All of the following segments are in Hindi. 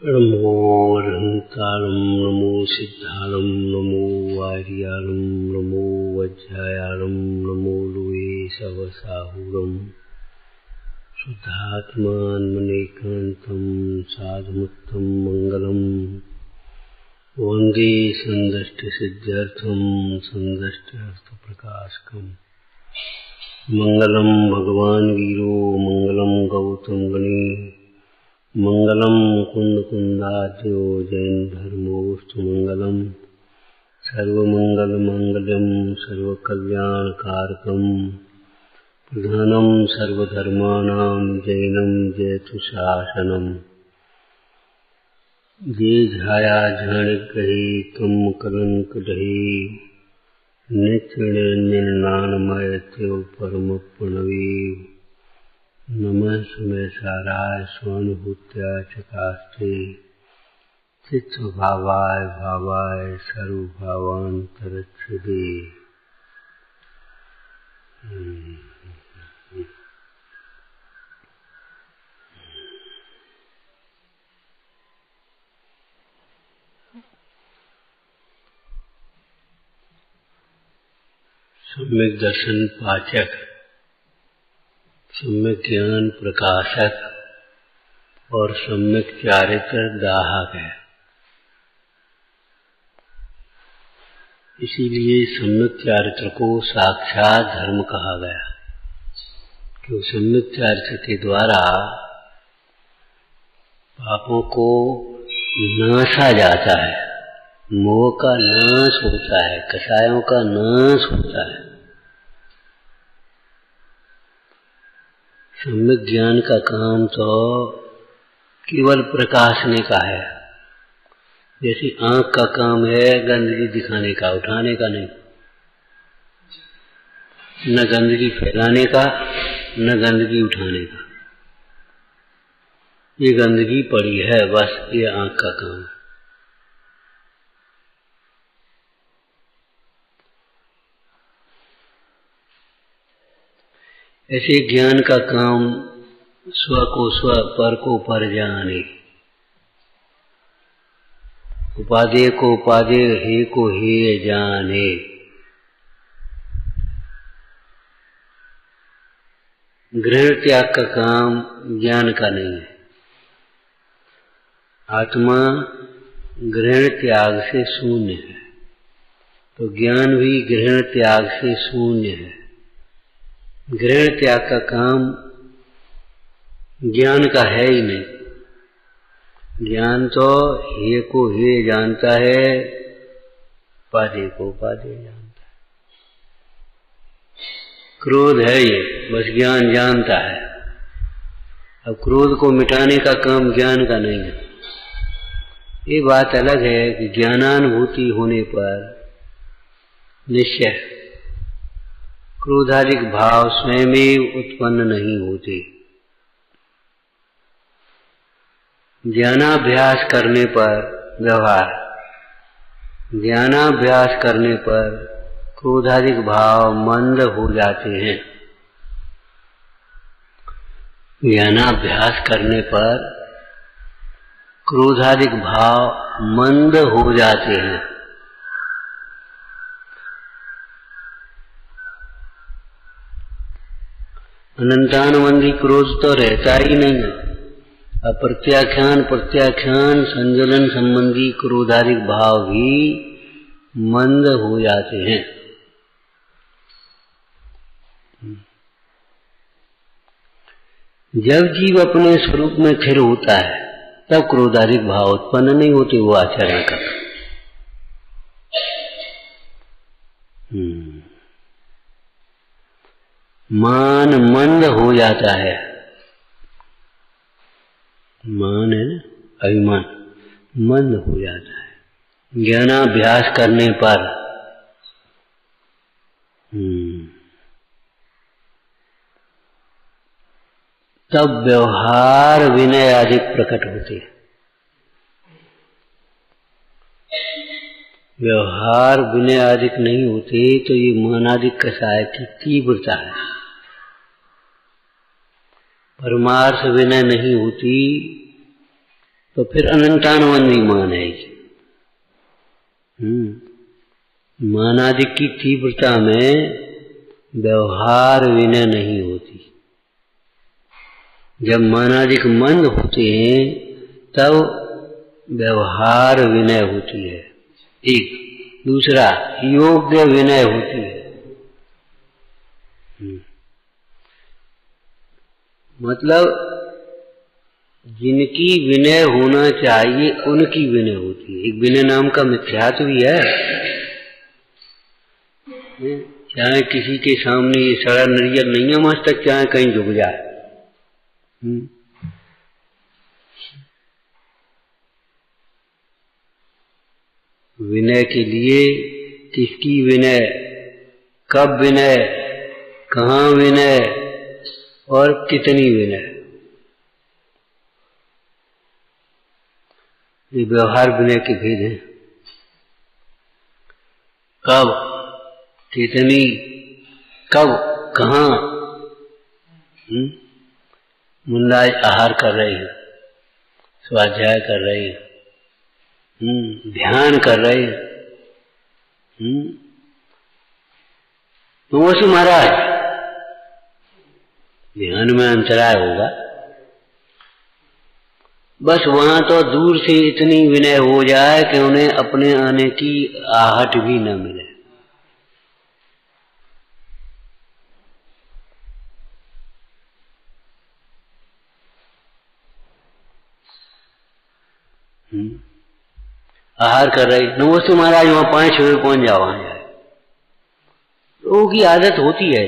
नमो अरहंतारं नमो सिद्धारं नमो वार्यारं नमो वज्रायारं नमो लुए सवसाहुरं शुद्धात्मान्मनेकान्तं साधुमुत्तं मंगलम् वन्दे सन्दष्टसिद्ध्यर्थं सन्दष्टार्थप्रकाशकम् मंगलम भगवान वीरो मंगलम गौतम गणे मंगलम मुकुंद कुंदाद्यो जैन धर्मोस्तु मंगलम सर्वमंगल मंगलम सर्वकल्याणकारकम प्रधानम सर्वधर्माणां जैनम जयतु शासनम जे झाया झाणिक गही तुम कलंक दही नित्य निरंजन नानमय त्यों परम प्रणवी नमः समय साराय स्वानुभूत्या चकास्ते चित्त भावाय भावाय सर्वभावांतरच्छदे। सम्यक दर्शन पाचक, सम्यक ज्ञान प्रकाशक और सम्यक चारित्र दाहक है। इसीलिए सम्यक चारित्र को साक्षात धर्म कहा गया, क्यों सम्यक चारित्र के द्वारा पापों को नाशा जाता है, मोह का नाश होता है, कषायों का नाश होता है। सम्यक ज्ञान का काम तो केवल प्रकाशने का है। जैसे आंख का काम है गंदगी दिखाने का, उठाने का नहीं, न गंदगी फैलाने का न गंदगी उठाने का। ये गंदगी पड़ी है, बस ये आंख का काम है। ऐसे ज्ञान का काम स्व को स्व, पर को पर जाने, उपादेय को उपादेय, हे को हे जाने। ग्रहण त्याग का काम ज्ञान का नहीं है। आत्मा ग्रहण त्याग से शून्य है, तो ज्ञान भी ग्रहण त्याग से शून्य है। ग्रहण त्याग का काम ज्ञान का है ही नहीं। ज्ञान तो हे को हे जानता है, उपादेय को उपादेय जानता है। क्रोध है ये, बस ज्ञान जानता है। अब क्रोध को मिटाने का काम ज्ञान का नहीं है। ये बात अलग है कि ज्ञानानुभूति होने पर निश्चय क्रोधादिक भाव स्वयं ही उत्पन्न नहीं होते। ज्ञानाभ्यास करने पर व्यवहार, ज्ञानाभ्यास करने पर क्रोधादिक भाव मंद हो जाते हैं। ज्ञानाभ्यास करने पर क्रोधादिक भाव मंद हो जाते हैं। अनंतानुबंधी क्रोध तो रहता ही नहीं है। अप्रत्याख्यान प्रत्याख्यान संजलन संबंधी क्रोधादिक भाव भी मंद हो जाते हैं। जब जीव अपने स्वरूप में स्थिर होता है तब क्रोधादिक भाव उत्पन्न नहीं होते, वो आचरण का। मान मंद हो जाता है। मान है ना, अभिमान मंद हो जाता है ज्ञानाभ्यास करने पर। तब व्यवहार विनय आदि प्रकट होते हैं। व्यवहार विनय आदि नहीं होते तो ये मानादिक कषाय की तीव्रता है। परमार्थ विनय नहीं होती तो फिर अनंतानुबंधी मान है। मानादिक की तीव्रता में व्यवहार विनय नहीं होती। जब मानादिक मंद होते हैं तब व्यवहार विनय होती है। एक दूसरा योग्य विनय होती है। मतलब जिनकी विनय होना चाहिए उनकी विनय होती है। एक विनय नाम का मिथ्यात्व भी है। चाहे किसी के सामने ये सड़ा नरियल नहीं है मस्तक, चाहे कहीं झुक जाए। विनय के लिए किसकी विनय, कब विनय, कहाँ विनय और कितनी विनय, ये व्यवहार विनय के भेद हैं। कब, कितनी, कब, कहाँ। मुंडा आहार कर रही है, स्वाध्याय कर रही है, ध्यान कर रही है, तो वो से महाराज ध्यान में अंतराय होगा। बस वहां तो दूर से इतनी विनय हो जाए कि उन्हें अपने आने की आहट भी न मिले। आहार कर रही, नमस्ते महाराज वहां 5 बजे पहुंच जाओ, वहां जाए। लोगों की आदत होती है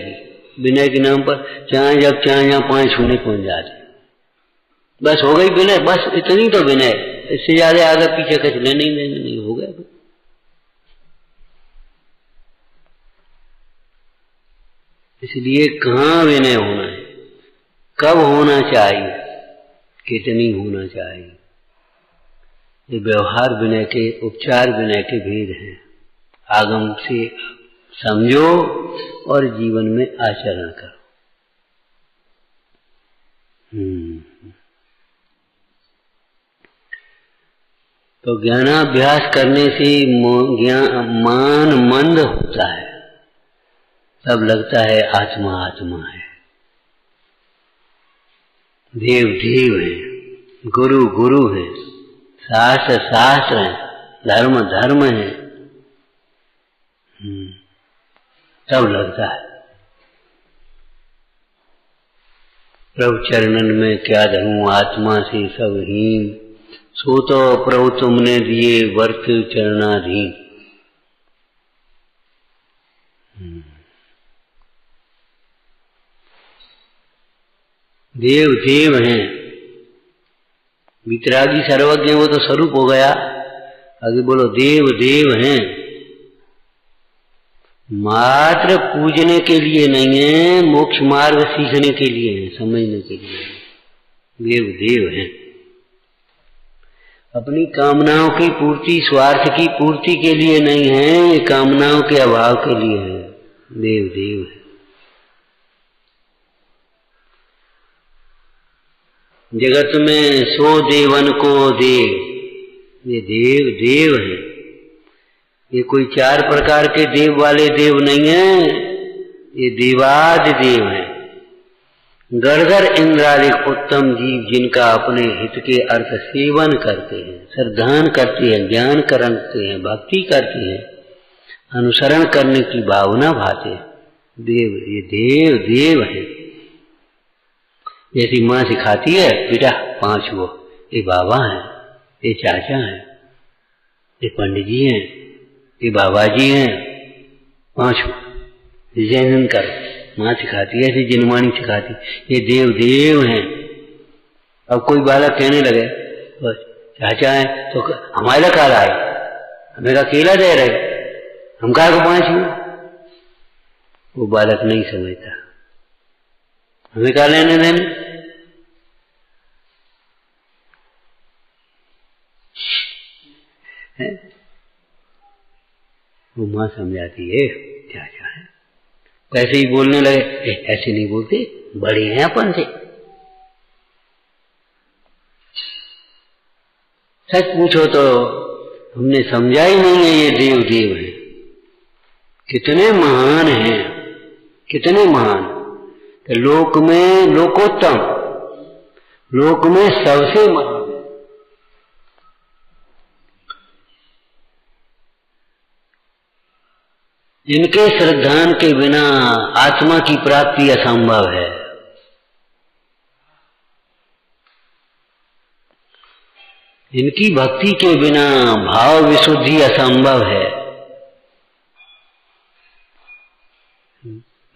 विनय के नाम पर, चाहे जब चाहे जहां 5 होने पहुंच जाते। बस हो गई विनय, बस इतनी तो विनय, इससे ज्यादा आगे पीछे कुछ लेने नहीं हो गया। इसलिए कहाँ विनय होना है, कब होना चाहिए, कितनी होना चाहिए, ये व्यवहार विनय के, उपचार विनय के भेद हैं। आगम से समझो और जीवन में आचरण करो। तो ज्ञानाभ्यास करने से मान मंद होता है, तब लगता है आत्मा आत्मा है, देव देव है, गुरु गुरु है, शास्त्र शास्त्र है, धर्म धर्म है। तब लगता है प्रभु चरणन में क्या धरूं, आत्मा से सब हीन, सो तो प्रभु तुमने दिए वर्त चरणाधीन। देव देव हैं, वितरागी सर्वज्ञ वो तो स्वरूप हो गया। आगे बोलो देव देव हैं, मात्र पूजने के लिए नहीं है, मोक्ष मार्ग सीखने के लिए है, समझने के लिए। देव देव हैं, अपनी कामनाओं की पूर्ति, स्वार्थ की पूर्ति के लिए नहीं है, ये कामनाओं के अभाव के लिए है। देव देव है। जगत में सो देवन को देव, ये देव देव है। ये कोई 4 प्रकार के देव वाले देव नहीं है, ये देवादि देव है। गणधर इंद्रादिक उत्तम जीव जिनका अपने हित के अर्थ सेवन करते हैं, श्रद्धान करते हैं, ज्ञान करते हैं, भक्ति करते हैं, अनुसरण करने की भावना भाते हैं, देव, ये देव देव है। जैसी माँ सिखाती है बेटा 5 वो, ये बाबा हैं, ये चाचा हैं, ये पंडित जी हैं, ये बाबा जी हैं, 5 जैन करो। माँ सिखाती है, ऐसी जिनवाणी सिखाती, ये देव देव हैं। अब कोई बालक कहने लगे बस चाचा है तो हमारे लिए काला है, हमें का केला दे रहे, हम कहा को 5 हुए। वो बालक नहीं समझता, हमें क्या लेने देने। वो माँ समझाती है क्या क्या है, ऐसे ही बोलने लगे, ऐसे नहीं बोलते, बड़े हैं अपन से। सच पूछो तो हमने समझा ही नहीं है ये देव देव है। कितने महान हैं, कितने महान। तो लोक में लोकोत्तम, लोक में सबसे महान। इनके श्रद्धान के बिना आत्मा की प्राप्ति असंभव है। इनकी भक्ति के बिना भाव विशुद्धि असंभव है।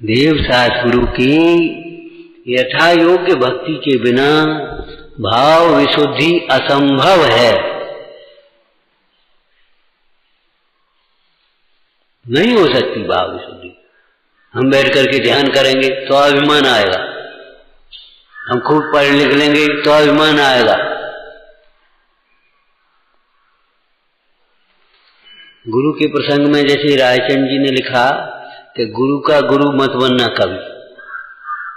देव सद्गुरु की यथा योग्य भक्ति के बिना भाव विशुद्धि असंभव है। नहीं हो सकती भाव विशुद्धि। हम बैठ करके ध्यान करेंगे तो अभिमान आएगा, हम खूब पढ़ लिख लेंगे तो अभिमान आएगा। गुरु के प्रसंग में जैसे रायचंद जी ने लिखा कि गुरु का गुरु मत बनना कभी।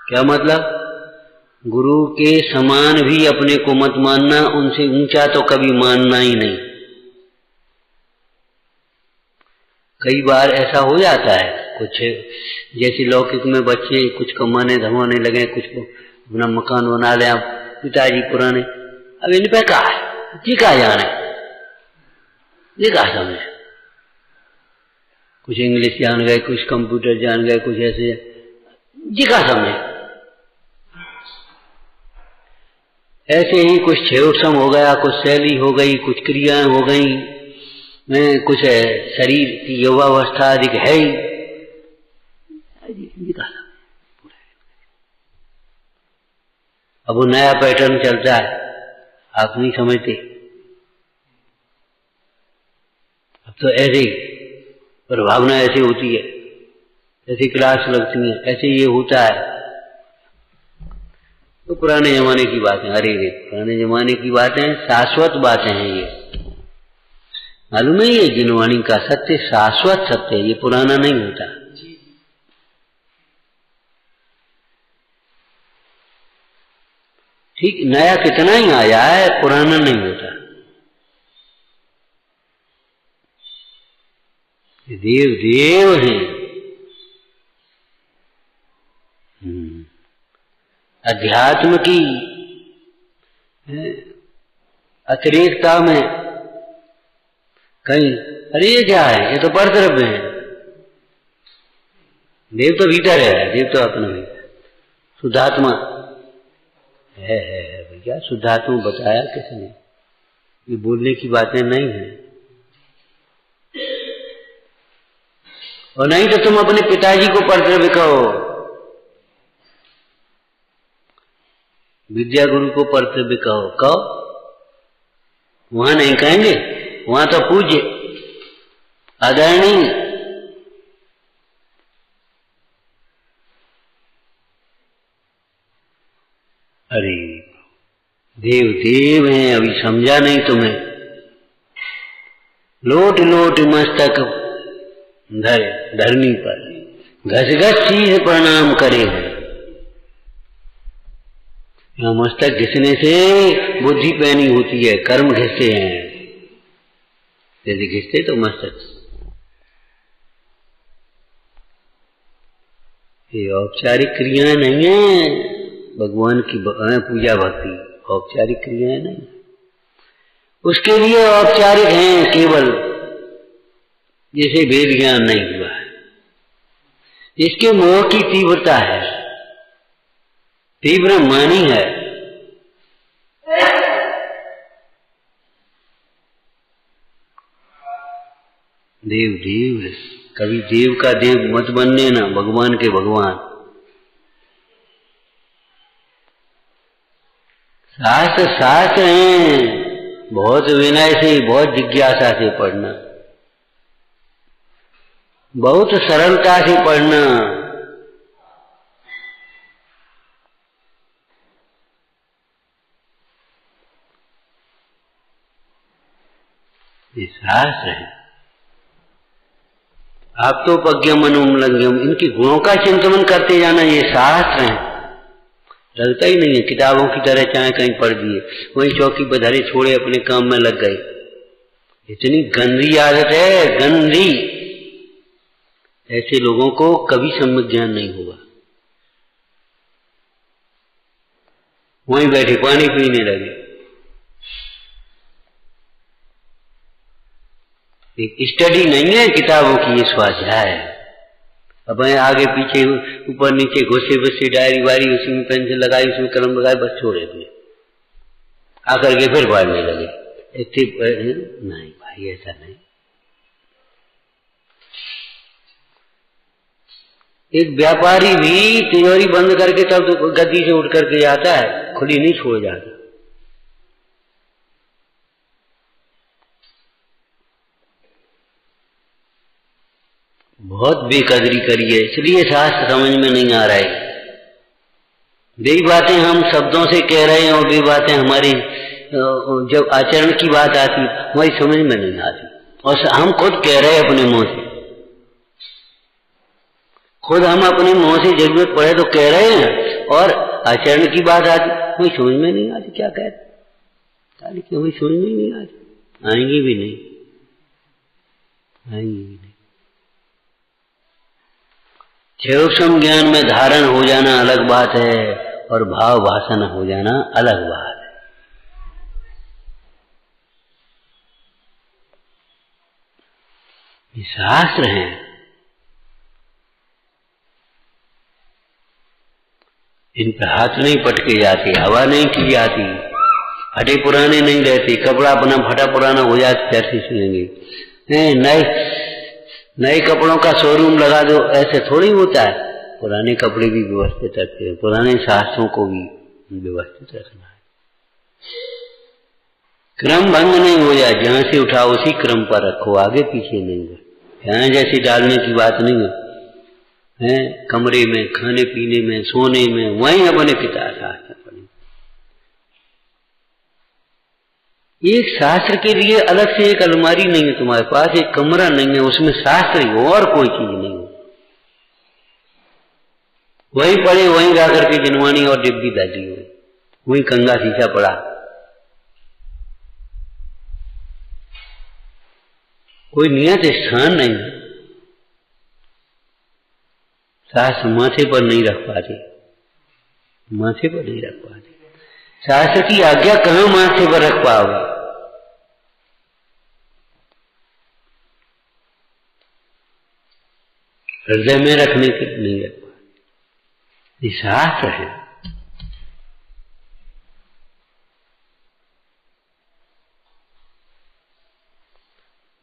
क्या मतलब? गुरु के समान भी अपने को मत मानना, उनसे ऊंचा तो कभी मानना ही नहीं। कई बार ऐसा हो जाता है, कुछ जैसे लौकिक में बच्चे कुछ कमाने धमाने लगे, कुछ को अपना मकान बना ले, पिताजी पुराने, अब इन पे कहा है जी का जाने, ये कहा समझे। कुछ इंग्लिश जान गए, कुछ कंप्यूटर जान गए, कुछ ऐसे जी का समझे। ऐसे ही कुछ छेड़छाड़ हो गया, कुछ शैली हो गई, कुछ क्रियाएं हो गई, कुछ शरीर की युवावस्था अधिक है ही। अब वो नया पैटर्न चलता है, आप नहीं समझते। अब तो ऐसे प्रभावना ऐसे होती है, ऐसी क्लास लगती है, ऐसे ये होता है। तो पुराने जमाने की बातें, अरे रे पुराने जमाने की बातें, शाश्वत बातें हैं ये। मालूम है ये जिनवाणी का सत्य शाश्वत सत्य है, ये पुराना नहीं होता। ठीक नया कितना ही आया है, पुराना नहीं होता। देव देव हैं। अध्यात्म की अतिरेकता में कहीं अरे ये क्या है, ये तो परद्रव्य है। देव तो भीतर है, देव तो अपना ही शुद्धात्मा है भैया। शुद्धात्मा बताया किसने? ये बोलने की बातें नहीं है। और नहीं तो तुम अपने पिताजी को परद्रव्य कहो, विद्या गुरु को परद्रव्य कहो। वहां नहीं कहेंगे, वहां तो पूज्य आदरणीय। अरे देव देव हैं, अभी समझा नहीं तुम्हें। लोट लोट मस्तक धरनी पर घस घस चीज प्रणाम करे है। यहाँ मस्तक घिसने से बुद्धि पैनी होती है, कर्म घिसते हैं। यदि घिसते तो मस्तक। ये औपचारिक क्रियाएं नहीं है भगवान की पूजा भक्ति, औपचारिक क्रियाएं नहीं। उसके लिए औपचारिक हैं केवल, जैसे वेद ज्ञान नहीं हुआ है। इसके मोह की तीव्रता है, तीव्र मानी है। देव देव है, कभी देव का देव मत बनने ना, भगवान के भगवान। शास्त्र शास्त्र हैं, बहुत विनय से, बहुत जिज्ञासा से पढ़ना, बहुत सरलता से पढ़ना। ये शास्त्र है। आप तो पज्ञम अनुमलंघ्यम, इनके गुणों का चिंतन करते जाना, ये शास्त्र है। लगता ही नहीं है। किताबों की तरह चाहे कहीं पढ़ दिए, वहीं चौकी बधारे छोड़े अपने काम में लग गए। इतनी गंदी आदत है, गंदी। ऐसे लोगों को कभी सम्यक ज्ञान नहीं होगा। वहीं बैठे पानी पीने लगे। एक स्टडी नहीं है किताबों की, ये स्वाध्याय है। अब आगे पीछे ऊपर नीचे घुसे बसे डायरी वारी, उसी में पेंसिल लगाई, उसमें कलम लगाई, बस छोड़े अपने आकर के फिर पढ़ने लगे। नहीं भाई, ऐसा नहीं। एक व्यापारी भी तिजोरी बंद करके तब तो गद्दी से उठ करके जाता है, खुली नहीं छोड़ जाता। बहुत बेकदरी करी है, इसलिए शास्त्र समझ में नहीं आ रहा है। यही बातें हम शब्दों से कह रहे हैं और वे बातें हमारी जब आचरण की बात आती हमारी समझ में नहीं आती। और हम खुद कह रहे हैं अपने मुंह से, खुद हम अपने मुंह से जरूरत पड़े तो कह रहे हैं, और आचरण की बात आती कोई समझ में नहीं आती। क्या कहते क्यों समझ में नहीं आती? आएंगी भी नहीं, आएंगी भी नहीं। सूक्ष्म ज्ञान में धारण हो जाना अलग बात है और भाव भाषण हो जाना अलग बात है। ये शास्त्र हैं, इन पर हाथ नहीं पटके जाते, हवा नहीं की जाती, फटे पुराने नहीं रहते। कपड़ा अपना फटा पुराना हो जाता कैसे सुनेंगे? नए कपड़ों का शोरूम लगा दो, ऐसे थोड़ी होता है। पुराने कपड़े भी व्यवस्थित रखते हैं, पुराने शास्त्रों को भी व्यवस्थित रखना है। क्रम भंग नहीं हो जाए, जहां से उठाओ उसी क्रम पर रखो, आगे पीछे नहीं है। यहाँ जैसी डालने की बात नहीं है, कमरे में, खाने पीने में, सोने में, वहीं अपने पिता शास्त्र पढ़े। एक शास्त्र के लिए अलग से एक अलमारी नहीं है तुम्हारे पास, एक कमरा नहीं है, उसमें शास्त्र ही हो और कोई चीज नहीं हो। वहीं पड़े, वहीं जाकर के जिनवानी और डिब्बी डाली हो, वहीं कंगा शीशा पड़ा। कोई नियत स्थान नहीं है। शास्त्र माथे पर नहीं रख पाते, माथे पर नहीं रख पाते। शास्त्र की आज्ञा कहां माथे पर रख पाओगे? हृदय में रखने के नहीं रख पाते। ये शास्त्र है।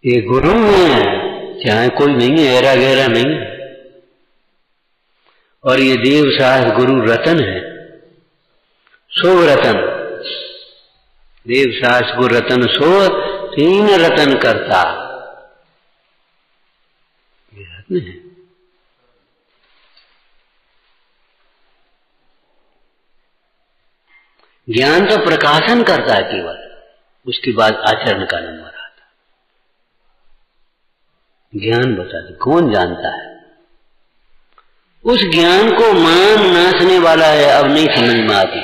ये गुरु है, चाहे कोई नहीं है, ऐरा गहरा नहीं है। और ये देव शास्त्र गुरु रतन है, शुभ रतन। देव शास्त्र गुरु रतन सो तीन रतन करता, ये रत्न है। ज्ञान तो प्रकाशन करता है केवल, उसके बाद आचरण का नंबर आता। ज्ञान बता दे, कौन जानता है? उस ज्ञान को मान नाचने वाला है, अब नहीं समझ में आती।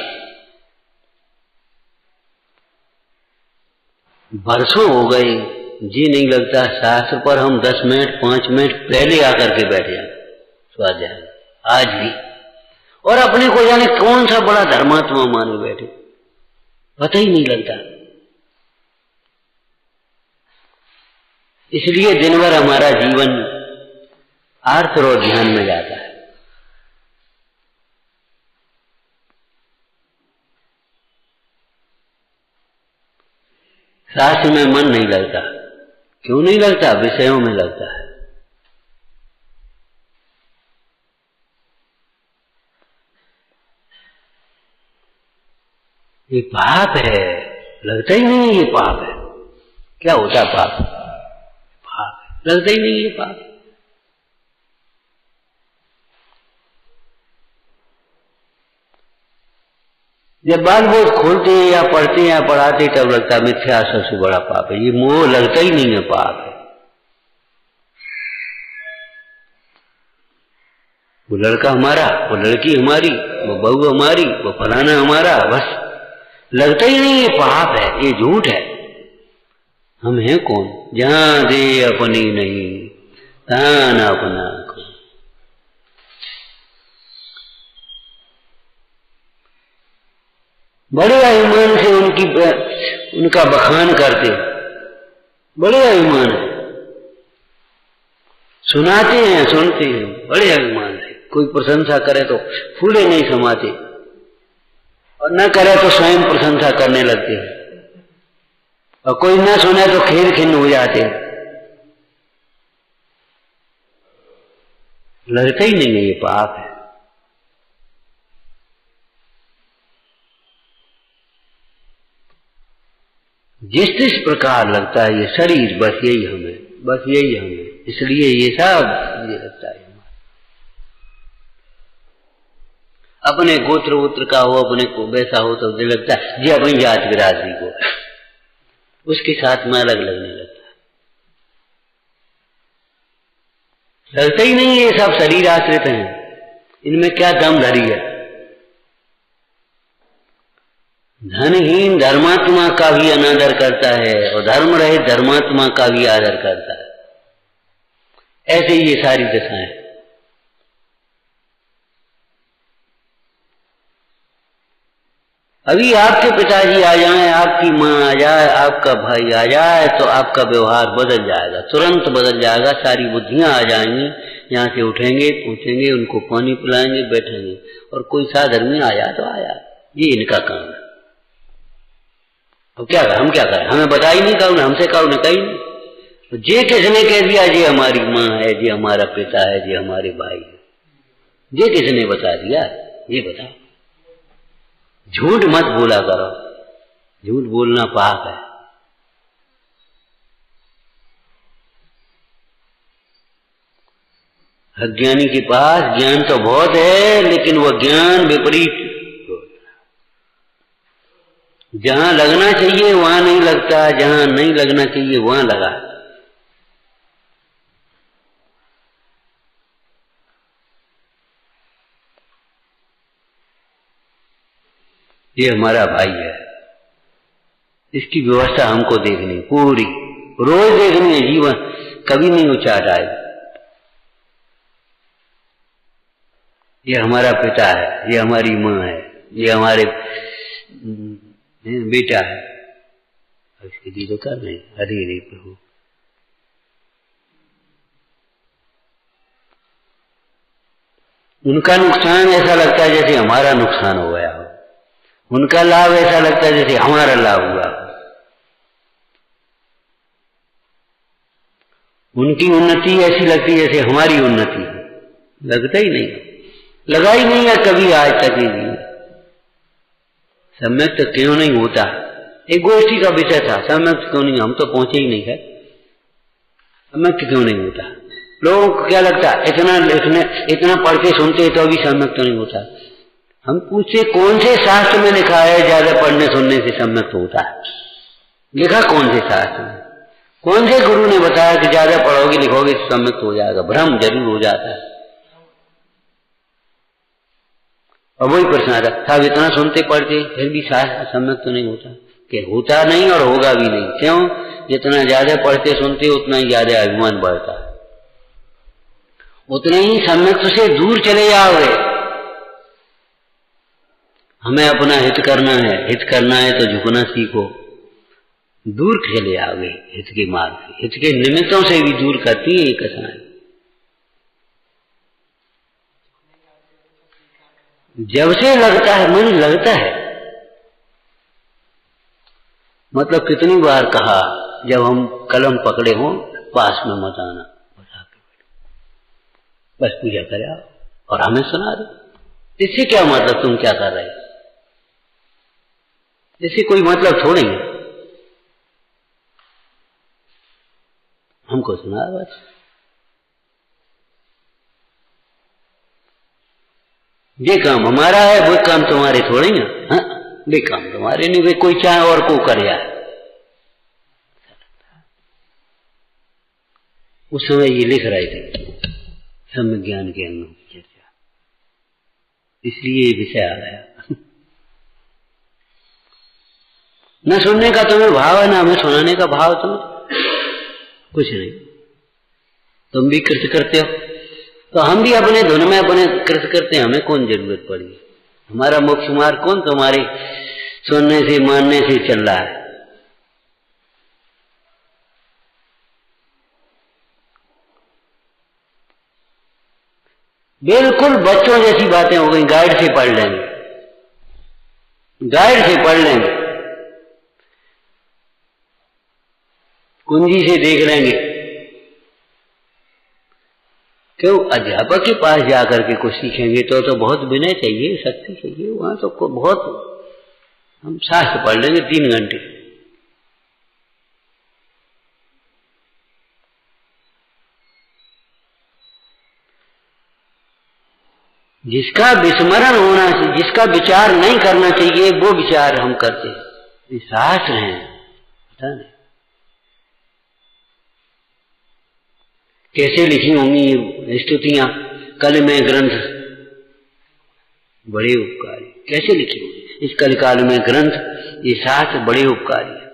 बरसों हो गए, जी नहीं लगता शास्त्र पर हम 10 मिनट 5 मिनट पहले आकर के बैठ जाए स्वाध्याय, आज भी। और अपने को जाने कौन सा बड़ा धर्मात्मा माने बैठे, पता ही नहीं लगता। इसलिए दिन भर हमारा जीवन आर्थ और ध्यान में जाता है। शास्त्र में मन नहीं लगता। क्यों नहीं लगता? विषयों में लगता है। ये पाप है, लगता ही नहीं ये पाप है। क्या होता है पाप? पाप है, लगता ही नहीं ये पाप। जब बाल बोध खोलते हैं या पढ़ते हैं या पढ़ाते तब लगता है मिथ्या सबसे बड़ा पाप है। ये मोह लगता ही नहीं है पाप है। वो लड़का हमारा, वो लड़की हमारी, वो बहू हमारी, वो फलाना हमारा, बस लगता ही नहीं ये पाप है, ये झूठ है। हम हैं कौन? जहां दे अपनी नहीं तान अपना को। बड़े अभिमान से उनका बखान करते, बड़े अभिमान है, सुनाते हैं, सुनते हैं, बड़े अभिमान से। कोई प्रशंसा करे तो फूले नहीं समाते, और न करे तो स्वयं प्रशंसा करने लगते हैं, और कोई न सुने तो खीर खिन्न हो जाते हैं। लगता ही नहीं है ये पाप है। जिस प्रकार लगता है ये शरीर बस यही हमें, बस यही हमें, इसलिए ये सब ये लगता है। अपने गोत्र वोत्र का हो, अपने को वैसा हो तो लगता है ये अपनी जात बिरादरी को, उसके साथ में अलग लगने लगता है। लगता ही नहीं ये सब शरीर आश्रित हैं, इनमें क्या दम धरी है। धनहीन धर्मात्मा का भी अनादर करता है और धर्म रहित धर्मात्मा का भी आदर करता है। ऐसे ही ये सारी दशाएं। अभी आपके पिताजी आ जाए, आपकी माँ आ जाए, आपका भाई आ जाए तो आपका व्यवहार बदल जाएगा, तुरंत बदल जाएगा। सारी बुद्धियां आ जाएंगी, यहाँ से उठेंगे, पूछेंगे, उनको पानी पिलाएंगे, बैठेंगे। और कोई साधर्मी आया तो आया, ये इनका काम है। तो क्या करें, हम क्या करें? हमें बता ही नहीं, कहा हमसे कहा उन्हें कही नहीं। जे किसने कह दिया ये हमारी माँ है, ये हमारा पिता है, ये हमारे भाई है, ये किसने बता दिया? ये बता। झूठ मत बोला करो, झूठ बोलना पाप है। अज्ञानी के पास ज्ञान तो बहुत है, लेकिन वह ज्ञान विपरीत, जहां लगना चाहिए वहां नहीं लगता, जहां नहीं लगना चाहिए वहां लगा। ये हमारा भाई है, इसकी व्यवस्था हमको देखनी पूरी, रोज देखनी है, जीवन कभी नहीं उचाट आए। ये हमारा पिता है, ये हमारी माँ है, ये हमारे बेटा है, इसके लिए तो कर नहीं। हरे हरे प्रभु। उनका नुकसान ऐसा लगता है जैसे हमारा नुकसान हो गया हो, उनका लाभ ऐसा लगता है जैसे हमारा लाभ हुआ। उनकी उन्नति ऐसी लगती है जैसे हमारी उन्नति। लगता ही नहीं, लगा ही नहीं है कभी आज तक ही। सम्यक तो क्यों नहीं होता? एक गोष्ठी का विषय था, सम्यक क्यों नहीं, हम तो पहुंचे ही नहीं है। सम्यक क्यों नहीं होता? लोगों को क्या लगता है इतना पढ़ के सुनते तो अभी सम्यक तो नहीं होता। हम पूछे कौन से शास्त्र में लिखा है ज्यादा पढ़ने सुनने से सम्यक होता है? लिखा कौन से शास्त्र में? कौन से गुरु ने बताया कि ज्यादा पढ़ोगे लिखोगे तो सम्यक हो जाएगा? भ्रम जरूर हो जाता है। और वही प्रश्न आता साहब इतना सुनते पढ़ते फिर भी सम्यक तो नहीं होता। कि होता नहीं और होगा भी नहीं। क्यों? जितना ज्यादा पढ़ते सुनते उतना ही ज्यादा अभिमान बढ़ता है, उतने ही सम्यक से दूर चले जाओगे। हमें अपना हित करना है, हित करना है तो झुकना सीखो। दूर चले आओगे हित के मार्ग से, हित के निमित्तों से भी दूर करती है ये कथाएं। जब से लगता है, मन लगता है, मतलब कितनी बार कहा जब हम कलम पकड़े हों पास में मत आना, बस पूजा करे और हमें सुना दो। इससे क्या मतलब? तुम क्या कर रहे हो? इससे कोई मतलब थोड़ी है। हमको सुना बस। ये काम हमारा है, वो काम तुम्हारे थोड़ी ना। हाँ, वे काम तुम्हारे नहीं, वे कोई चाहे और को कर जाए। उस समय ये लिख रहे थे सम्यक ज्ञान के अंगों की चर्चा। इसलिए ये विषय आ गया। न सुनने का तुम्हें भाव है, ना हमें सुनाने का भाव तुम्हें, कुछ नहीं। तुम भी कृत करते हो, तो हम भी अपने धुन में अपने कृत करते हैं, हमें कौन जरूरत पड़ी। हमारा मोक्ष मार्ग कौन तुम्हारे सुनने से मानने से चल रहा है। बिल्कुल बच्चों जैसी बातें हो गई, गाइड से पढ़ लेंगे, गाइड से पढ़ लेंगे, कुंजी से देख लेंगे। क्यों? अध्यापक के पास जाकर के कुछ सीखेंगे तो बहुत विनय चाहिए, शक्ति चाहिए। वहां तो बहुत हम शास्त्र पढ़ लेंगे 3 घंटे। जिसका विस्मरण होना चाहिए, जिसका विचार नहीं करना चाहिए, वो विचार हम करते हैं। ये शास्त्र हैं, पता नहीं कैसे लिखी होंगी स्तुतियां। कल में ग्रंथ बड़े उपकारी, कैसे लिखी होंगी इस कल काल में ग्रंथ, ये शास्त्र बड़े उपकारी है।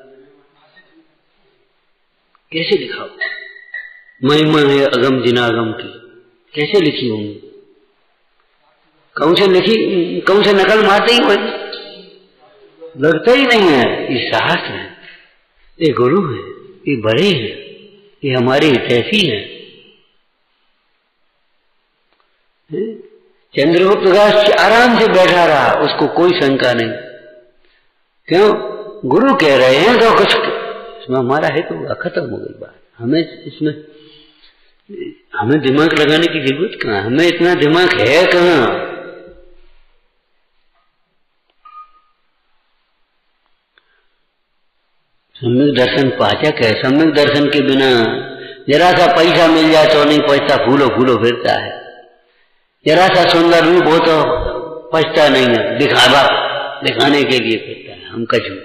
कैसे लिखा हो? महिमा है अगम जिनागम की, कैसे लिखी होंगी? कौन से लिखी, कौन से नकल मारते ही कोई लगता ही नहीं है। ये शास्त्र है, ये गुरु है, ये बड़े हैं, ये हमारे हितैषी हैं। चंद्रगुप्त आराम से बैठा रहा, उसको कोई शंका नहीं। क्यों? गुरु कह रहे हैं तो कुछ इसमें हमारा है तो खत्म हो गई बात। हमें इसमें हमें दिमाग लगाने की जरूरत कहाँ, हमें इतना दिमाग है कहाँ। सम्यक दर्शन पाचक है। सम्यक दर्शन के बिना जरा सा पैसा मिल जाए तो नहीं पचता, फूलो फूलो फिरता है। जरा सा सुंदर रूप हो तो पचता नहीं है, दिखावा दिखाने के लिए फिरता है। हम कछु,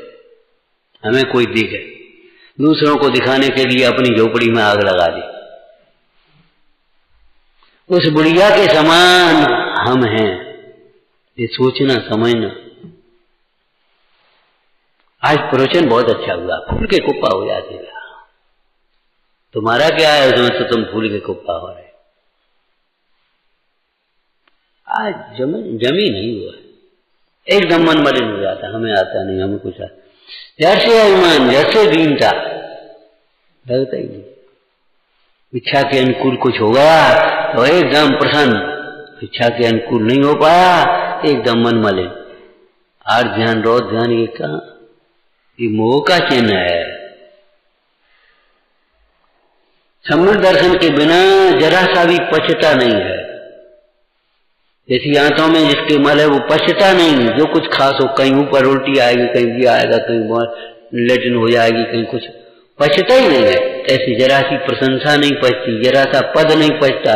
हमें कोई दिखे, दूसरों को दिखाने के लिए अपनी झोपड़ी में आग लगा दी। उस बुढ़िया के समान हम हैं, ये सोचना समझना। आज प्रवचन बहुत अच्छा हुआ, फूल के कुप्पा हो जाते हैं। तुम्हारा क्या है उसमें, तो तुम फूल के कुप्पा हो रहे। आज जमी नहीं हुआ, एकदम मन मलिन हो जाता। हमें आता नहीं, हमें कुछ आता। जैसे अभिमान, जैसे दीनता, लगता ही नहीं। इच्छा के अनुकूल कुछ हो गया तो एकदम प्रसन्न, इच्छा के अनुकूल नहीं हो पाया एकदम मन मलिन। आर ध्यान रो ध्यान, ये कहाँ, ये मोह का चिन्ह है। सम्यक दर्शन के बिना जरा सा भी पचता नहीं है। जैसी आंतों में जिसके मल है वो पचता नहीं। जो कुछ खास हो, कहीं ऊपर उल्टी आएगी, कहीं भी आएगा, कहीं लेटिन हो जाएगी, कहीं कुछ पचता ही नहीं है। ऐसी जरा सी प्रशंसा नहीं पचती, जरा सा पद नहीं पचता,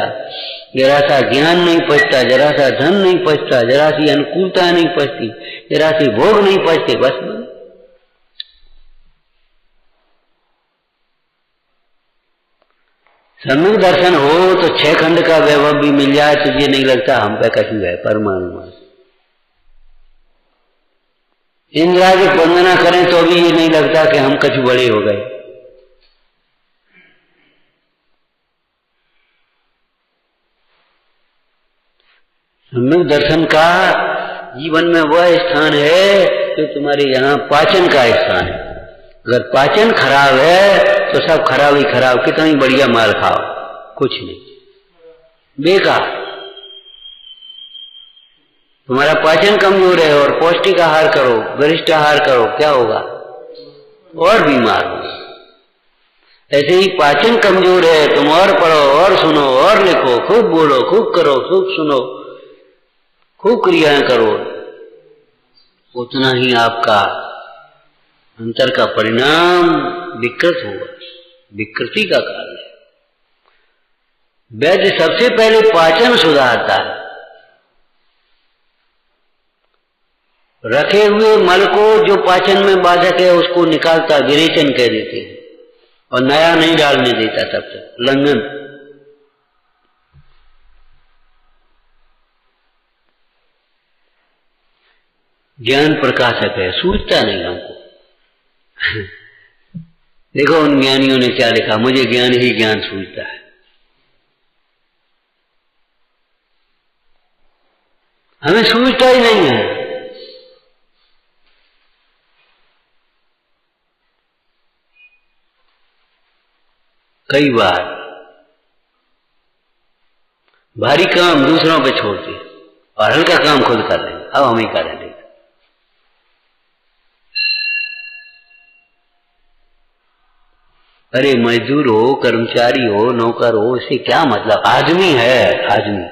जरा सा ज्ञान नहीं पचता, जरा सा धन नहीं पचता, जरा सी अनुकूलता नहीं पचती, जरा सी भोग नहीं पचते। बस सम्यक दर्शन हो तो 6 खंड का वैभव भी मिल जाए, तुझे नहीं लगता हम पे कछु है परमाणु। इंद्रादी वंदना करें तो भी ये नहीं लगता कि हम कछु बड़े हो गए। सम्यक दर्शन का जीवन में वह स्थान है जो तुम्हारे यहाँ पाचन का स्थान है। अगर पाचन खराब है तो सब खराब ही खराब, कितना ही बढ़िया माल खाओ, कुछ नहीं, बेकार। तुम्हारा पाचन कमजोर है और पौष्टिक आहार करो, गरिष्ठ आहार करो, क्या होगा? और बीमार हो। ऐसे ही पाचन कमजोर है, तुम और पढ़ो और सुनो और लिखो, खूब बोलो, खूब करो, खूब सुनो, खूब क्रियाएं करो, उतना ही आपका अंतर का परिणाम विकृत होगा। विकृति का कारण है। वैद्य सबसे पहले पाचन सुधारता है। रखे हुए मल को, जो पाचन में बाधक है, उसको निकालता, विरेचन कह देते हैं, और नया नहीं डालने देता तब तक, लंघन। ज्ञान प्रकाशक है, सूझता नहीं हमको। देखो उन ज्ञानियों ने क्या लिखा, मुझे ज्ञान ही ज्ञान सूझता है। हमें सूझता ही नहीं है। कई बार भारी काम दूसरों पे छोड़ते और हल्का काम खुद कर रहे हैं। अब हम ही कर रहे हैं। अरे मजदूर हो, कर्मचारी हो, नौकर हो, इससे क्या मतलब, आदमी है आदमी।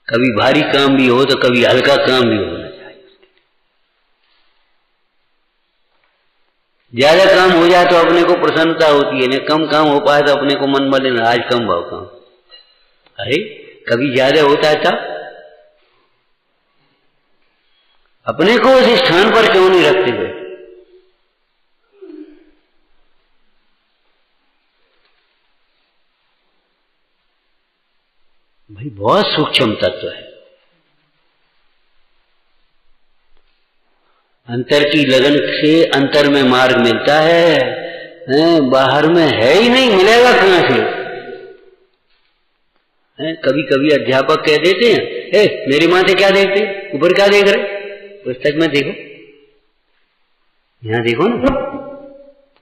कभी भारी काम भी हो तो कभी हल्का काम भी होना चाहिए। ज्यादा काम हो जाए तो अपने को प्रसन्नता होती है, न कम काम हो पाए तो अपने को मन बदले ना, आज कम भाव काम। अरे कभी ज्यादा होता है तब अपने को उस स्थान पर क्यों नहीं रखते हुए? भाई बहुत सूक्ष्म तत्व है। अंतर की लगन से अंतर में मार्ग मिलता है, बाहर में है ही नहीं, मिलेगा कहां से? कभी कभी अध्यापक कह देते हैं, मेरे माथे क्या देखते, ऊपर क्या देख रहे, पुस्तक में देखो, यहां देखो ना,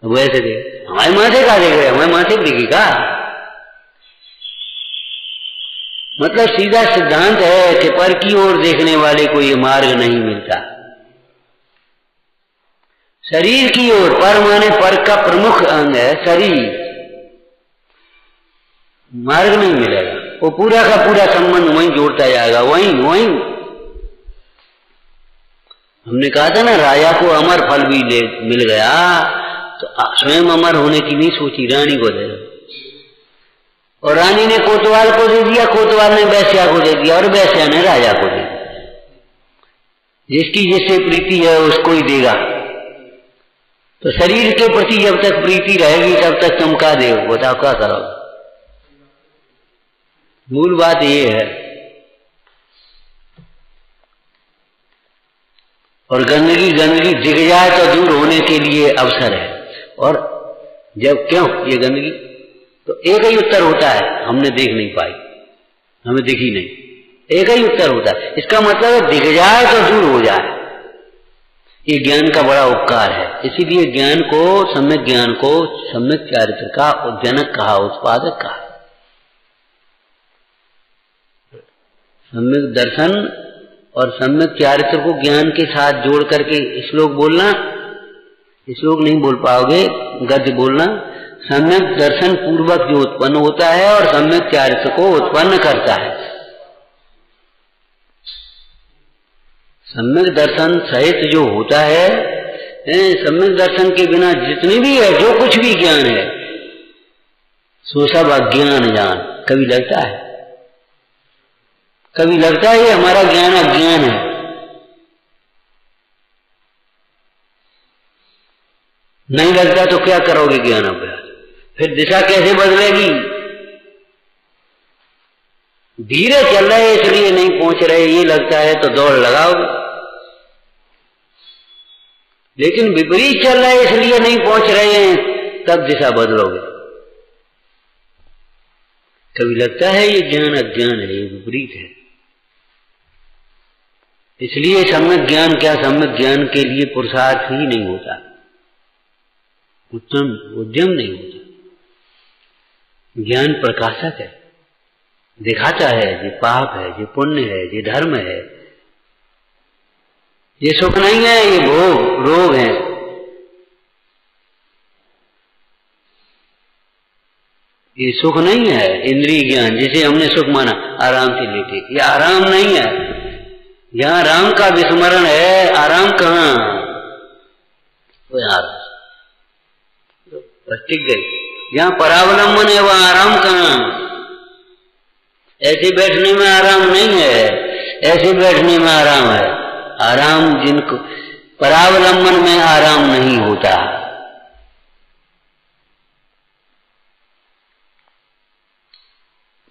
वैसे देख, हमारे माथे क्या देख रहे, हमारे माथे दिखेगा। मतलब सीधा सिद्धांत है कि पर की ओर देखने वाले को ये मार्ग नहीं मिलता। शरीर की ओर, पर माने पर का प्रमुख अंग है शरीर, मार्ग नहीं मिलेगा। वो पूरा का पूरा संबंध वहीं जोड़ता जाएगा, वहीं वहीं। हमने कहा था ना, राजा को अमर फल भी मिल गया तो स्वयं अमर होने की नहीं सोची, रानी को दे, और रानी ने कोतवाल को दे दिया, कोतवाल ने वैश्या को दे दिया, और वैश्या ने राजा को दे दिया। जिसकी जिससे प्रीति है उसको ही देगा। तो शरीर के प्रति जब तक प्रीति रहेगी तब तक चमका दे, बताओ क्या करोगे? मूल बात ये है। और गंदगी गंदगी दिख जाए तो दूर होने के लिए अवसर है। और जब क्यों ये गंदगी, तो एक ही उत्तर होता है, हमने देख नहीं पाई, हमें दिखी नहीं, एक ही उत्तर होता है। इसका मतलब है दिख जाए तो दूर हो जाए। ये ज्ञान का बड़ा उपकार है। इसीलिए ज्ञान को, सम्यक ज्ञान को सम्यक चारित्र का जनक कहा, उत्पादक कहा। सम्यक दर्शन और सम्यक चारित्र को ज्ञान के साथ जोड़ करके श्लोक बोलना, श्लोक नहीं बोल पाओगे, गद्य बोलना। सम्यक दर्शन पूर्वक जो उत्पन्न होता है और सम्यक चारित्र को उत्पन्न करता है। सम्यक दर्शन सहित जो होता है, सम्यक दर्शन के बिना जितनी भी है, जो कुछ भी ज्ञान है, सो सब अज्ञान ज्ञान। कभी लगता है, कभी लगता है ये हमारा ज्ञान अज्ञान है। नहीं लगता तो क्या करोगे ज्ञान अभ्यास? फिर दिशा कैसे बदलेगी? धीरे चल रहे इसलिए नहीं पहुंच रहे ये लगता है तो दौड़ लगाओगे, लेकिन विपरीत चल रहे इसलिए नहीं पहुंच रहे हैं तब दिशा बदलोगे। कभी लगता है ये ज्ञान अज्ञान है, ये विपरीत है। इसलिए सम्यक ज्ञान क्या, सम्यक ज्ञान के लिए पुरुषार्थ ही नहीं होता, उत्तम उद्यम नहीं होता। ज्ञान प्रकाशक है, दिखाता है ये पाप है, ये पुण्य है, ये धर्म है, ये सुख नहीं है, ये भोग रोग है। ये सुख नहीं है इंद्रिय ज्ञान, जिसे हमने सुख माना, आराम से लेटे, ये आराम नहीं है। यहाँ राम का विस्मरण है, आराम कहाँ? वो आराम टिक गई। जहाँ परावलंबन है वहाँ आराम कहाँ? ऐसे बैठने में आराम नहीं है, ऐसे बैठने में आराम है। आराम जिनको परावलंबन में आराम नहीं होता।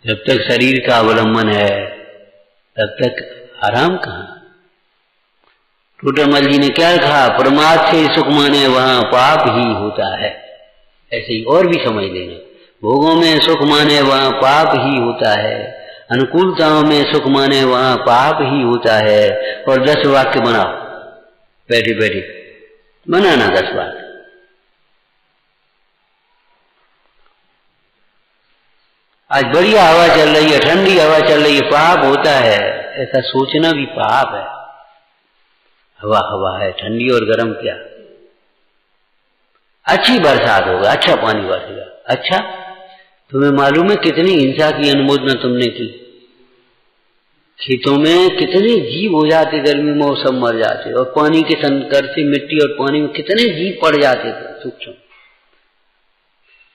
जब तक शरीर का अवलंबन है तब तक आराम कहाँ। टोडरमल जी ने क्या कहा, परमार्थ से सुख माने वहां पाप ही होता है। ऐसे ही और भी समझ लेना, भोगों में सुख माने वहां पाप ही होता है, अनुकूलताओं में सुख माने वहां पाप ही होता है। और 10 वाक्य बनाओ, बैठे बैठे बनाना 10 वाक्य। आज बढ़िया हवा चल रही है, ठंडी हवा चल रही है, पाप होता है ऐसा सोचना भी पाप है। हवा हवा है, ठंडी और गर्म क्या। अच्छी बरसात होगा, अच्छा पानी बरसेगा। अच्छा, तुम्हें मालूम है कितनी हिंसा की अनुमोदना तुमने की। खेतों में कितने जीव हो जाते, गर्मी में सब मर जाते, और पानी के संकट से मिट्टी और पानी में कितने जीव पड़ जाते थे सूक्ष्म।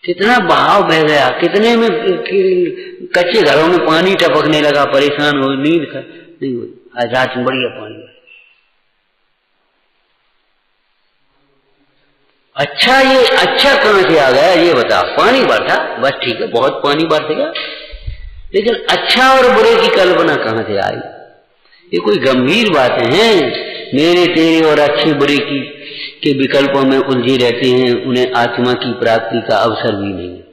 कितना बहाव बह गया, कितने में कच्चे घरों में पानी टपकने लगा, परेशान हो, नींद नहीं हुई। आज रात में बढ़िया पानी। अच्छा, ये अच्छा कहां से आ गया ये बताओ। पानी बरसा बस ठीक है, बहुत पानी बरसेगा, लेकिन अच्छा और बुरे की कल्पना कहां से आई। ये कोई गंभीर बातें हैं। मेरे तेरे और अच्छे बुरे के विकल्पों में उलझे रहते हैं, उन्हें आत्मा की प्राप्ति का अवसर भी नहीं है,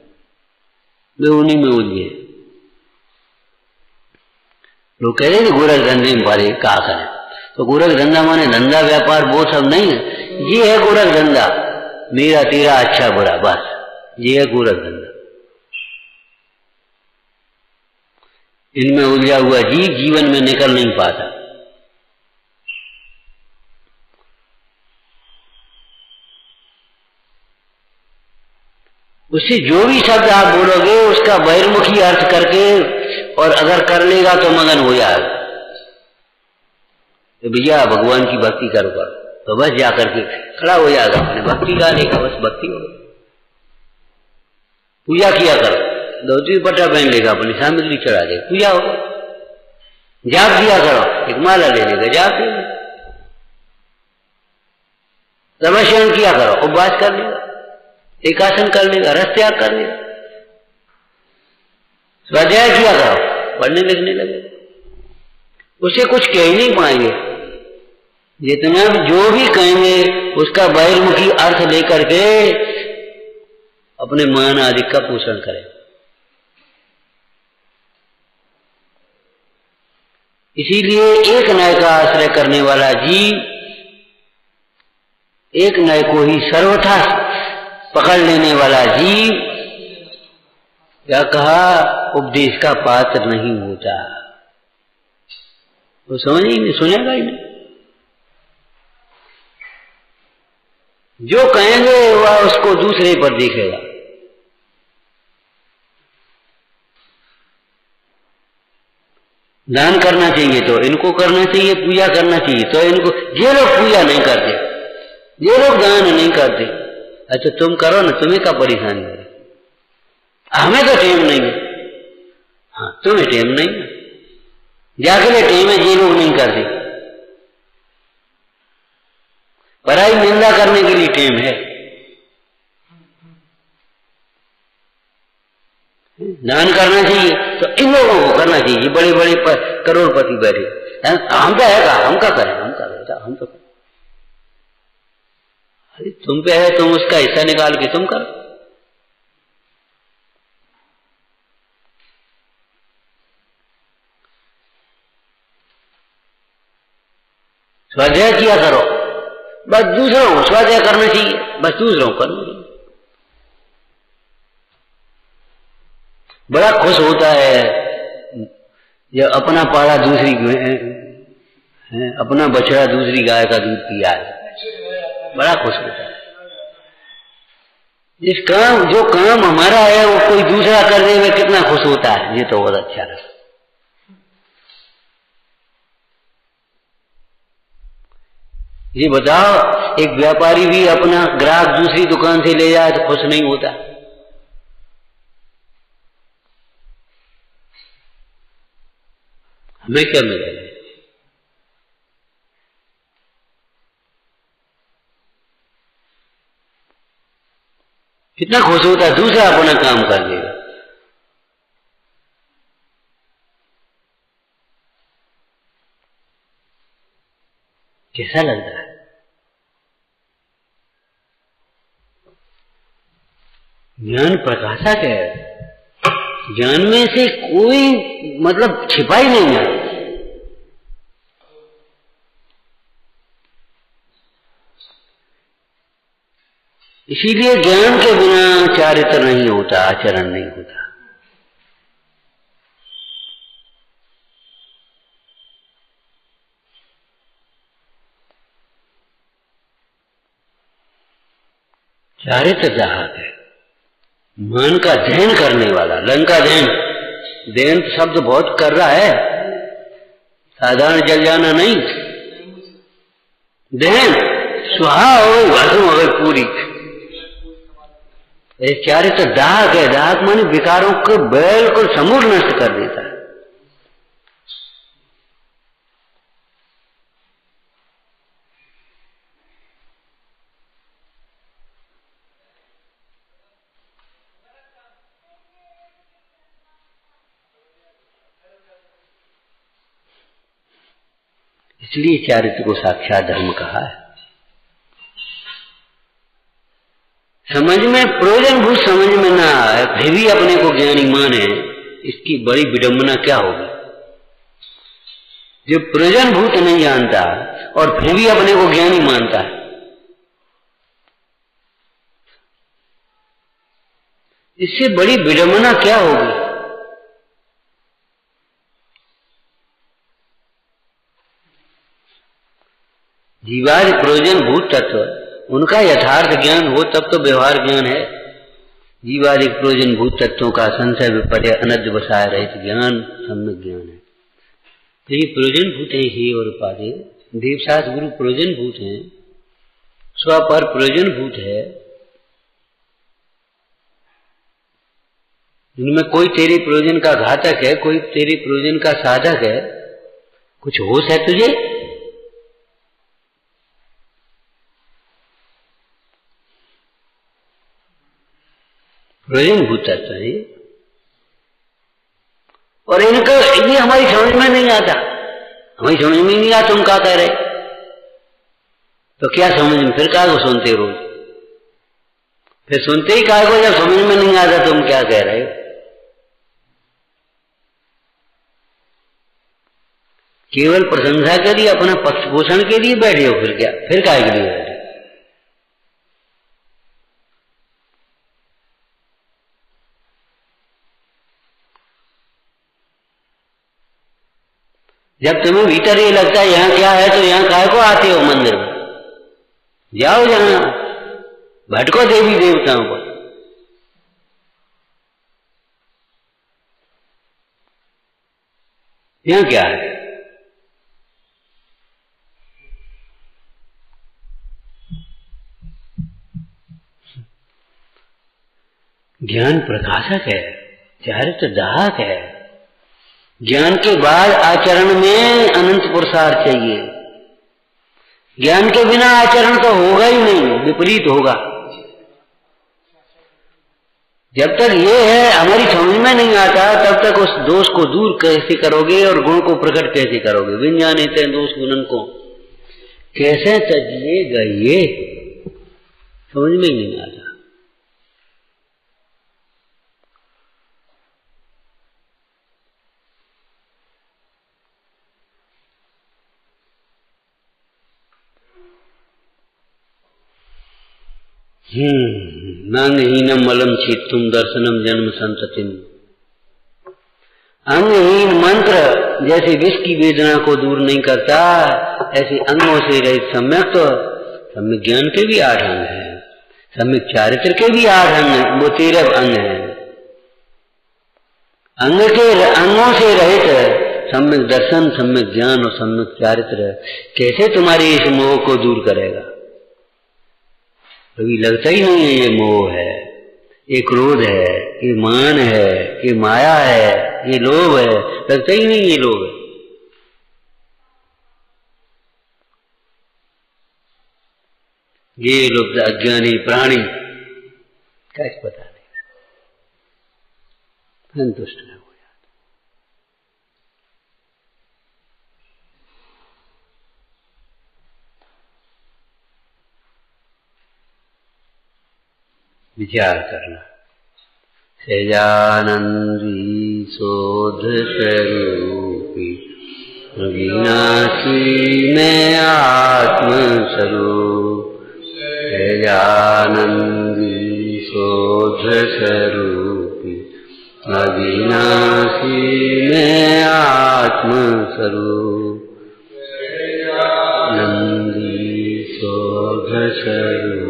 वे उन्हीं में उलझे। लोग कह रहे थे गोरख धंधे में पड़े, क्या करें। तो गोरख धंधा माने धंधा व्यापार वो सब नहीं है, ये है गोरख धंधा, मेरा तेरा अच्छा बुरा, बस ये है गोरख धंधा। इनमें उलझा हुआ जीव जीवन में निकल नहीं पाता। उससे जो भी शब्द आप बोलोगे उसका बहिर्मुखी अर्थ करके, और अगर कर लेगा तो मगन हो जाएगा। तो भैया भगवान की भक्ति करो करो, तो बस जाकर के खड़ा हो जाएगा, अपने भक्ति गा लेगा, बस भक्ति हो गई। पूजा किया करो, धोती पट्टा पहन लेगा, अपनी सामग्री चढ़ा देगा, पूजा हो गई। जाप किया करो, एक माला ले लेगा, जाप ले लेगा। तपस्या किया करो, उपवास कर लेगा, एकासन कर लेगा, रस त्याग कर लेगा। स्वाध्याय किया करो, पढ़ने लिखने लगे, उसे कुछ कह ही नहीं पाएंगे। जितना जो भी कहेंगे उसका बहिर्मुखी अर्थ लेकर के अपने मान आदि का पोषण करें। इसीलिए एक नय का आश्रय करने वाला जीव एक नय को ही सर्वथा पकड़ लेने वाला जीव, क्या कहा, उपदेश का पात्र नहीं होता। वो समझ ही नहीं, सुनेगा ही नहीं। जो कहेंगे वह उसको दूसरे पर देखेगा। दान करना चाहिए तो इनको करना चाहिए, पूजा करना चाहिए तो इनको। ये लोग पूजा नहीं करते, ये लोग दान नहीं करते। अच्छा तुम करो ना, तुम्हें क्या परेशानी है, हमें तो टेम नहीं है। हाँ तुम्हें टेम नहीं है, जाके लिए टेम है, ये लोग नहीं करते। पराई निंदा करने के लिए टेम है, दान करना चाहिए तो इन लोगों को करना चाहिए। बड़े बड़े करोड़पति बैठे, हम तो है, हम क्या करें, हम क्या करें, हम तो करें। अरे तुम पे है, तुम उसका हिस्सा निकाल के तुम करो। स्वाध्याय किया करो, बस दूसरों को स्वाध्याय करना चाहिए, बस दूसरों को करना चाहिए। बड़ा खुश होता है जब अपना पाड़ा दूसरी, अपना बछड़ा दूसरी गाय का दूध पिया है, बड़ा खुश होता है। जिस काम, जो काम हमारा है वो कोई दूसरा कर दे, में कितना खुश होता है, ये तो बहुत अच्छा है। ये बताओ, एक व्यापारी भी अपना ग्राहक दूसरी दुकान से ले जाए तो खुश नहीं होता। हमें क्या मिलेगा? कितना खुश होता है, दूसरा अपना काम कर लेगा। कैसा लगता है? ज्ञान प्रकाशक है, ज्ञान में से कोई मतलब छिपा ही नहीं है। इसीलिए ज्ञान के बिना चारित्र नहीं होता, आचरण नहीं होता। चारित्र दाहक है, मन का ध्यान करने वाला। लंका ध्यान, ध्यान शब्द बहुत कर रहा है, साधारण जल जाना नहीं। ध्यान सुहा हो गई, भस्म हो गई पूरी। चारित्र दाहक है। दाहक माने विकारों को बिल्कुल समूल नष्ट कर देता है। इसलिए चारित्र को साक्षात धर्म कहा है। समझ में प्रयोजन भूत समझ में ना आए फिर भी अपने को ज्ञानी माने, इसकी बड़ी विडंबना क्या होगी? जो प्रयोजन भूत नहीं जानता और फिर भी अपने को ज्ञानी मानता है, इससे बड़ी विडंबना क्या होगी? जीवादि प्रयोजन भूत तत्व उनका यथार्थ ज्ञान हो तब तो व्यवहार ज्ञान है। जीवादि प्रयोजन भूत तत्वों का संशय विपर्य अनद्य बसाय रहित ज्ञान सम्यक ज्ञान है। तो ये प्रयोजन भूत है ही और उपाधि। देवशास्त्र गुरु प्रयोजन भूत है, स्वपर प्रयोजन भूत है। इनमें कोई तेरे प्रयोजन का घातक है, कोई तेरे प्रयोजन का साधक है। कुछ होश है तुझे? प्रयोजन भूत तत्व है और इनको ये हमारी समझ में नहीं आता। हमारी समझ में नहीं आता तुम क्या कह रहे, तो क्या समझ में फिर क्या को सुनते रोज? फिर सुनते ही क्या को, जब समझ में नहीं आता तुम क्या कह रहे हो? केवल प्रशंसा के लिए, अपना पक्ष पोषण के लिए बैठे हो, फिर क्या? फिर काय के लिए बैठे? जब तुम्हें भीतर ये लगता है यहाँ क्या है, तो यहाँ काय को आते हो मंदिर में? जाओ जहां भटको देवी देवताओं पर। यहाँ क्या है? ज्ञान प्रकाशक है, चारित्र दाहक है। ज्ञान के बाद आचरण में अनंत पुरुषार्थ चाहिए। ज्ञान के बिना आचरण तो होगा ही नहीं, विपरीत होगा। जब तक ये है हमारी समझ में नहीं आता, तब तक उस दोष को दूर कैसे करोगे और गुण को प्रकट कैसे करोगे? बिन जाने ते दोष गुणन को कैसे तजिएगा, ये समझ में ही नहीं आता। नांगहीनम मलम छित्तुम दर्शनम जन्म संततिम। अंगहीन मंत्र जैसे विष की वेदना को दूर नहीं करता, ऐसे अंगों से रहित सम्यक तो सम्यक ज्ञान के भी 8 अंग हैं, सम्यक चारित्र के भी 8 अंग हैं, वो 13 अंग हैं। अंगों से रहित सम्यक दर्शन, सम्यक ज्ञान और सम्यक चारित्र कैसे तुम्हारी इस मोह को दूर करेगा? कभी लगता ही नहीं है ये मोह है, ये क्रोध है, ये मान है, ये माया है, ये लोभ है। लगता ही नहीं ये लोभ है। ये लोग अज्ञानी प्राणी कैसे पता नहीं, संतुष्ट है। विचार करना। सहजानंदी शोध स्वरूपी अविनाशी में आत्म स्वरूप, सहजानंदी शोध स्वरूपी अविनाशी में आत्म स्वरूप, नंदी शोध स्वरूप